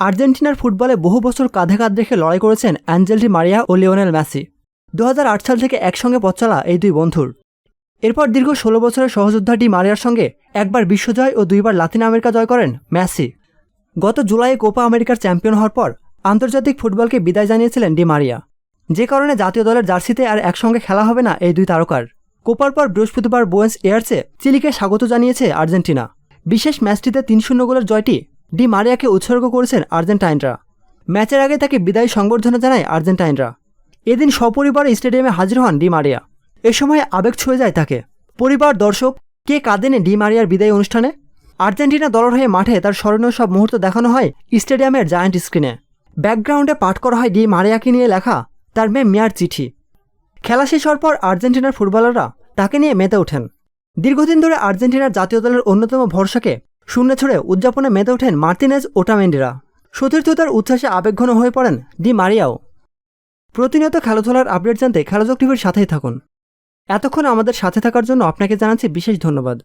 আর্জেন্টিনার ফুটবলে বহু বছর কাঁধে কাঁধ রেখে লড়াই করেছেন অ্যাঞ্জেল ডি মারিয়া ও লিওনেল মেসি। 2008 সাল থেকে একসঙ্গে পথ চলা এই দুই বন্ধুর। এরপর দীর্ঘ 16 বছরের সহযোদ্ধা ডি মারিয়ার সঙ্গে একবার বিশ্বজয় ও দুইবার লাতিন আমেরিকা জয় করেন মেসি। গত জুলাইয়ে কোপা আমেরিকার চ্যাম্পিয়ন হওয়ার পর আন্তর্জাতিক ফুটবলকে বিদায় জানিয়েছিলেন ডি মারিয়া, যে কারণে জাতীয় দলের জার্সিতে আর একসঙ্গে খেলা হবে না এই দুই তারকার। কোপার পর বৃহস্পতিবার বুয়েন্স এয়ার্সে চিলিকে স্বাগত জানিয়েছে আর্জেন্টিনা। বিশেষ ম্যাচটিতে 3-0 গোলের জয়টি ডি মারিয়াকে উৎসর্গ করেছেন আর্জেন্টাইনরা। ম্যাচের আগে তাকে বিদায়ী সংবর্ধনা জানায় আর্জেন্টাইনরা। এদিন সপরিবারে স্টেডিয়ামে হাজির হন ডি মারিয়া। এ সময় আবেগ ছুঁয়ে যায় তাকে। পরিবার, দর্শক কে কাঁদেনে ডি মারিয়ার বিদায়ী অনুষ্ঠানে। আর্জেন্টিনা দলের হয়ে মাঠে তার স্মরণীয় সব মুহূর্ত দেখানো হয় স্টেডিয়ামের জায়ান্ট স্ক্রিনে। ব্যাকগ্রাউন্ডে পাঠ করা হয় ডি মারিয়াকে নিয়ে লেখা তার মেয়ে মিয়ার চিঠি। খেলা শেষ হওয়ার পর আর্জেন্টিনার ফুটবলাররা তাকে নিয়ে মেতে ওঠেন। দীর্ঘদিন ধরে আর্জেন্টিনার জাতীয় দলের অন্যতম ভরসাকে শূন্যে ছুড়ে উদযাপনে মেতে ওঠেন মার্তিনেজ, ওটামেন্ডিরা। সতীর্থতার উচ্ছ্বাসে আবেগঘন হয়ে পড়েন ডি মারিয়াও। প্রতিনিয়ত খেলাধুলার আপডেট জানতে খেলাযোগ টিভির সাথেই থাকুন। এতক্ষণ আমাদের সাথে থাকার জন্য আপনাকে জানাচ্ছি বিশেষ ধন্যবাদ।